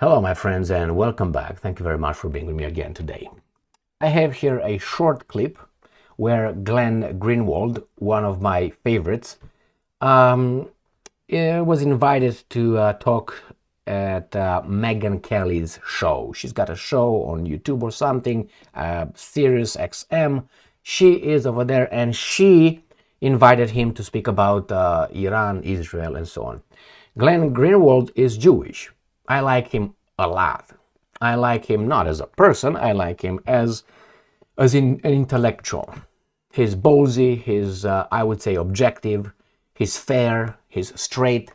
Hello, my friends, and welcome back. Thank you very much for being with me again today. I have here a short clip where Glen Greenwald, one of my favorites, was invited to talk at Megyn Kelly's show. She's got a show on YouTube or something, Sirius XM. She is over there, and she invited him to speak about Iran, Israel, and so on. Glen Greenwald is Jewish. I like him a lot. I like him not as a person, I like him as an intellectual. He's ballsy, he's, I would say, objective, he's fair, he's straight.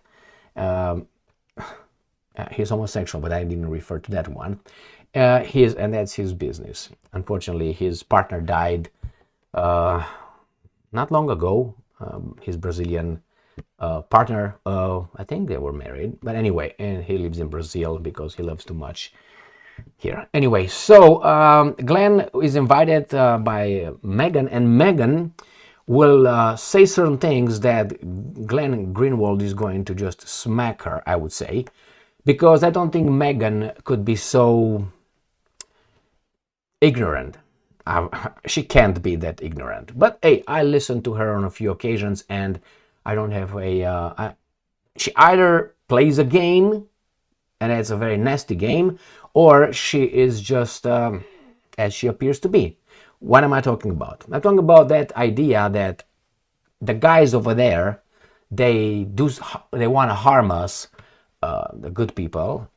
He's homosexual, but I didn't refer to that one. And that's his business. Unfortunately, his partner died not long ago. His Brazilian partner, I think they were married, but anyway, and he lives in Brazil because he loves too much here. Anyway, so Glen is invited by Megyn, and Megyn will say certain things that Glen Greenwald is going to just smack her, I would say, because I don't think Megyn could be so ignorant. She can't be that ignorant. But hey, I listened to her on a few occasions, and I don't have she either plays a game, and it's a very nasty game, or she is just as she appears to be. What am I talking about? I'm talking about that idea that the guys over there, they want to harm us, the good people,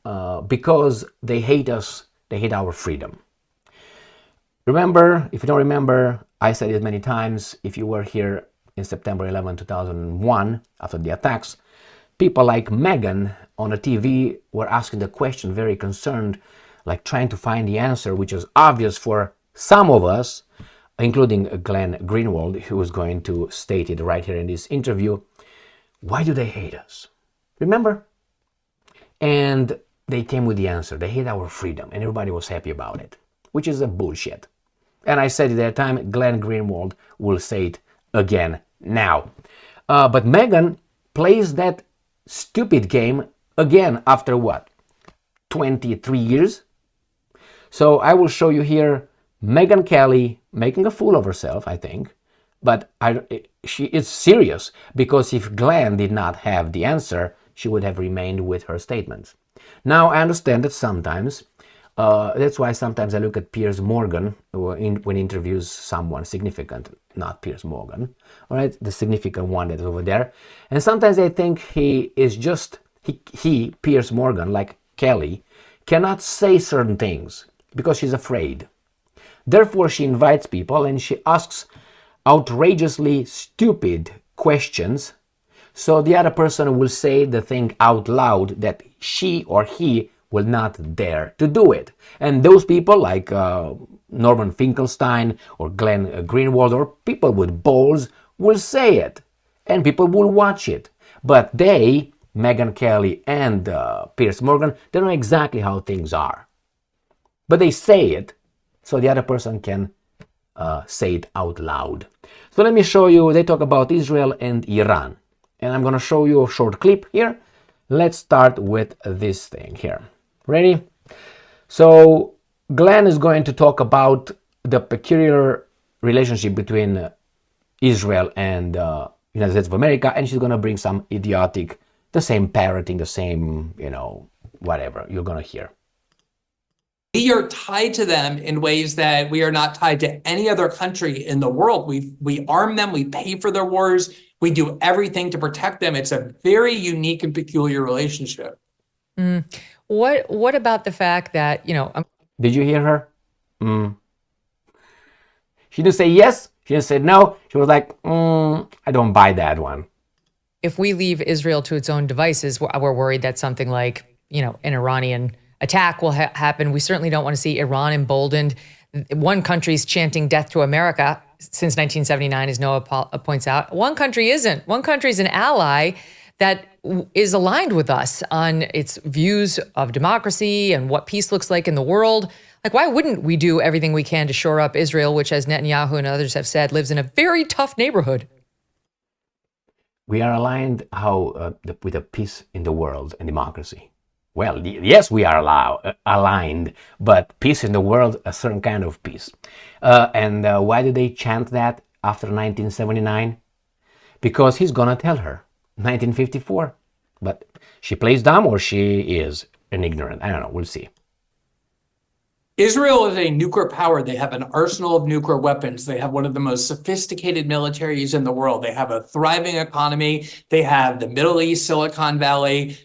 because they hate us, they hate our freedom. Remember, if you don't remember, I said it many times, if you were here in September 11, 2001, after the attacks, people like Megyn on the TV were asking the question, very concerned, like trying to find the answer, which is obvious for some of us, including Glen Greenwald, who is going to state it right here in this interview. Why do they hate us? Remember? And they came with the answer. They hate our freedom, and everybody was happy about it, which is a bullshit. And I said at that time, Glen Greenwald will say it again now. But Megyn plays that stupid game again after what? 23 years? So I will show you here Megyn Kelly making a fool of herself, I think. But she is serious, because if Glen did not have the answer, she would have remained with her statements. Now, I understand that sometimes, that's why sometimes I look at Piers Morgan when he interviews someone significant, not Piers Morgan, all right, the significant one that's over there. And sometimes I think he is just, Piers Morgan, like Kelly, cannot say certain things because she's afraid. Therefore, she invites people and she asks outrageously stupid questions, so the other person will say the thing out loud that she or he will not dare to do it. And those people like Norman Finkelstein or Glen Greenwald or people with balls will say it, and people will watch it. But they, Megyn Kelly and Piers Morgan, they know exactly how things are. But they say it so the other person can say it out loud. So let me show you, they talk about Israel and Iran. And I'm going to show you a short clip here. Let's start with this thing here. Ready? So Glen is going to talk about the peculiar relationship between Israel and United States of America, and she's going to bring some idiotic, the same parroting, the same, whatever you're going to hear. We are tied to them in ways that we are not tied to any other country in the world. We arm them, we pay for their wars, we do everything to protect them. It's a very unique and peculiar relationship. What about the fact that, Did you hear her? She didn't say yes, she didn't say no, she was like, I don't buy that one. if we leave Israel to its own devices, we're worried that something like, an Iranian attack will happen. We certainly don't want to see Iran emboldened. One country's chanting death to America since 1979, as Noah points out. One country isn't. One country's an ally that is aligned with us on its views of democracy and what peace looks like in the world. Like, why wouldn't we do everything we can to shore up Israel, which, as Netanyahu and others have said, lives in a very tough neighborhood? We are aligned with the peace in the world and democracy. Well, yes, we are aligned, but peace in the world, a certain kind of peace. And why did they chant that after 1979? Because he's gonna tell her, 1954. But she plays dumb or she is an ignorant. I don't know. We'll see. Israel is a nuclear power. They have an arsenal of nuclear weapons. They have one of the most sophisticated militaries in the world. They have a thriving economy. They have the Middle East, Silicon Valley.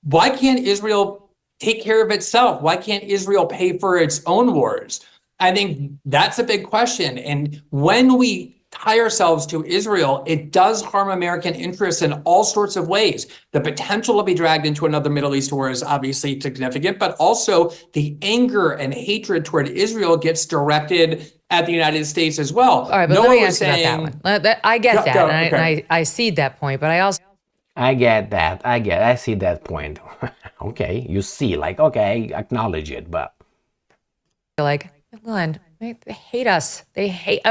Why can't Israel take care of itself? Why can't Israel pay for its own wars? I think that's a big question. And when we tie ourselves to Israel, it does harm American interests in all sorts of ways. The potential to be dragged into another Middle East war is obviously significant, but also the anger and hatred toward Israel gets directed at the United States as well. All right, but let me ask you about that one. I get that, and I see that point, but I also... I get that. I see that point. Okay, you see, like, okay, acknowledge it, but... like, Glenn, they hate us. They hate,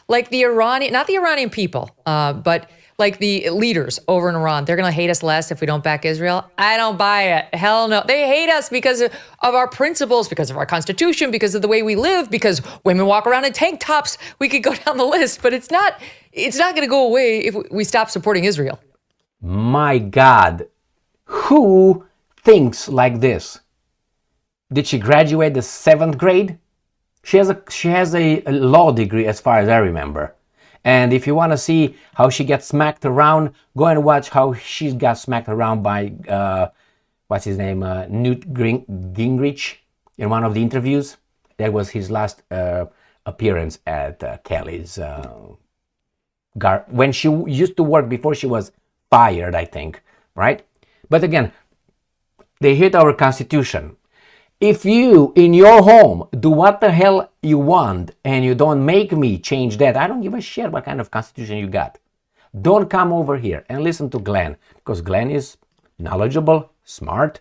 like the Iranian, not the Iranian people, but like the leaders over in Iran. They're going to hate us less if we don't back Israel. I don't buy it. Hell no. They hate us because of our principles, because of our constitution, because of the way we live, because women walk around in tank tops. We could go down the list, but it's not going to go away if we stop supporting Israel. My God, who thinks like this? Did she graduate the 7th grade? She has a law degree as far as I remember. And if you want to see how she gets smacked around, go and watch how she got smacked around by, what's his name, Newt Gingrich in one of the interviews. That was his last appearance at Kelly's, when she used to work before she was fired, I think, right? But again, they hate our Constitution. If you, in your home, do what the hell you want and you don't make me change that, I don't give a shit what kind of constitution you got. Don't come over here and listen to Glenn, because Glenn is knowledgeable, smart.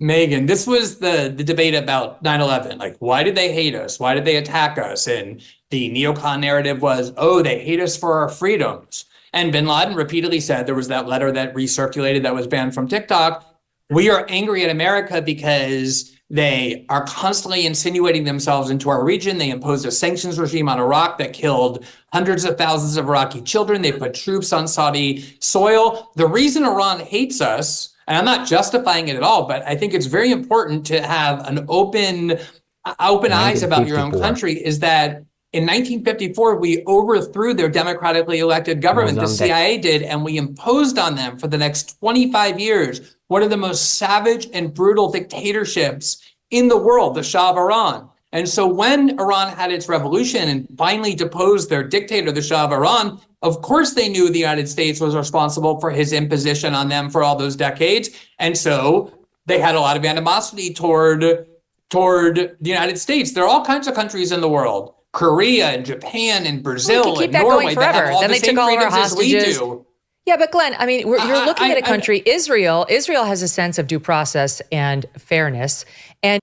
Megyn, this was the debate about 9/11. Like, why did they hate us? Why did they attack us? And the neocon narrative was, oh, they hate us for our freedoms. And bin Laden repeatedly said, there was that letter that recirculated that was banned from TikTok. We are angry at America because they are constantly insinuating themselves into our region. They imposed a sanctions regime on Iraq that killed hundreds of thousands of Iraqi children. They put troops on Saudi soil. The reason Iran hates us, and I'm not justifying it at all, but I think it's very important to have an open eyes about your own country, is that in 1954, we overthrew their democratically elected government, the CIA did, and we imposed on them for the next 25 years one of the most savage and brutal dictatorships in the world, the Shah of Iran. And so when Iran had its revolution and finally deposed their dictator, the Shah of Iran, of course they knew the United States was responsible for his imposition on them for all those decades. And so they had a lot of animosity toward the United States. There are all kinds of countries in the world. Korea and Japan and Brazil and Norway, they have all the same freedoms as we do. Yeah, but Glenn, I mean, you're looking at a country, Israel. Israel has a sense of due process and fairness. And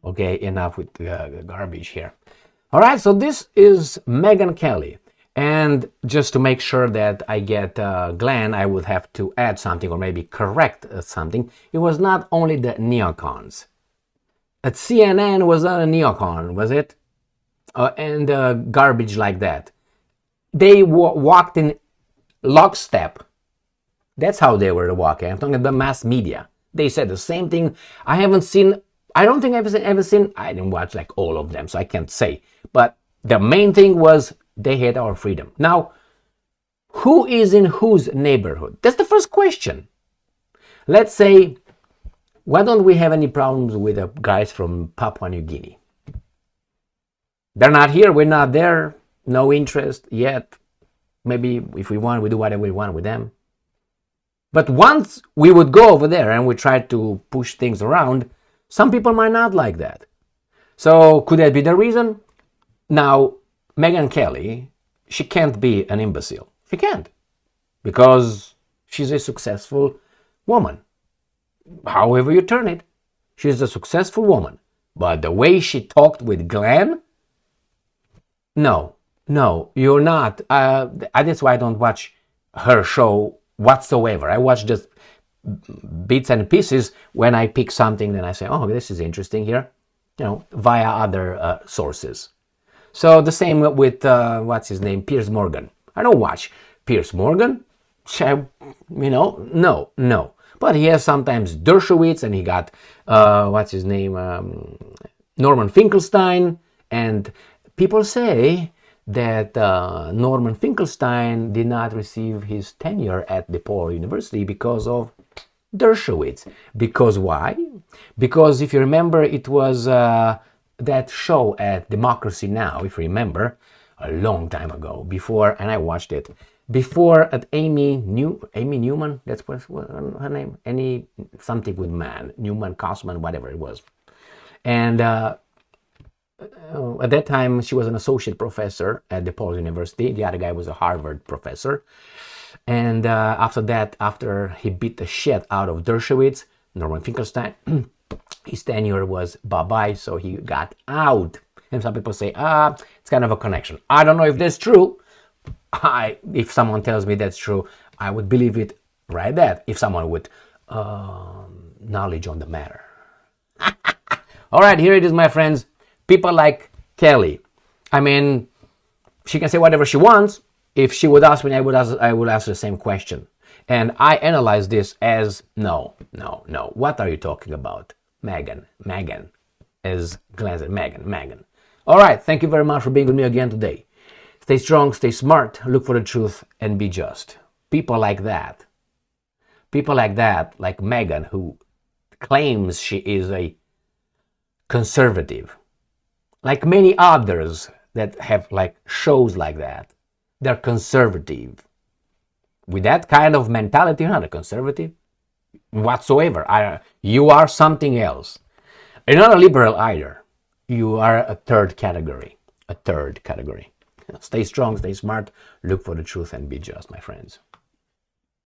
okay, enough with the garbage here. All right, so this is Megyn Kelly. And just to make sure that I get Glenn, I would have to add something or maybe correct something. It was not only the neocons. At CNN was not a neocon, was it? And garbage like that. They walked in lockstep. That's how they were walking. I'm talking about the mass media. They said the same thing. I don't think I've ever seen, I didn't watch like all of them, so I can't say. But the main thing was they hate our freedom. Now, who is in whose neighborhood? That's the first question. Let's say, why don't we have any problems with the guys from Papua New Guinea? They're not here, we're not there, no interest yet. Maybe if we want, we do whatever we want with them. But once we would go over there and we try to push things around, some people might not like that. So could that be the reason? Now, Megyn Kelly, she can't be an imbecile. She can't. Because she's a successful woman. However you turn it, she's a successful woman. But the way she talked with Glenn, no, you're not. That's why I don't watch her show whatsoever. I watch just bits and pieces. When I pick something, then I say, oh, this is interesting here, via other sources. So the same with, what's his name, Piers Morgan. I don't watch Piers Morgan, no. But he has sometimes Dershowitz, and he got, what's his name, Norman Finkelstein, and people say that Norman Finkelstein did not receive his tenure at DePaul University because of Dershowitz. Because why? Because if you remember, it was that show at Democracy Now!, if you remember, a long time ago, before, and I watched it, before at Amy Newman, that's what her name, something with man, Newman, Cosman, whatever it was. And at that time, she was an associate professor at DePaul University. The other guy was a Harvard professor. And after that, after he beat the shit out of Dershowitz, Norman Finkelstein, his tenure was bye-bye, so he got out. And some people say, it's kind of a connection. I don't know if that's true. If someone tells me that's true, I would believe it right there, if someone with knowledge on the matter. All right, here it is, my friends. People like Kelly. I mean, she can say whatever she wants. If she would ask me, I would ask the same question. And I analyze this as, no. What are you talking about? Megyn. As Glenn said, Megyn. All right, thank you very much for being with me again today. Stay strong, stay smart, look for the truth, and be just. People like that, like Megyn, who claims she is a conservative, like many others that have like shows like that, they're conservative. With that kind of mentality, you're not a conservative whatsoever. You are something else. You're not a liberal either. You are a third category. Stay strong, stay smart, look for the truth, and be just, my friends.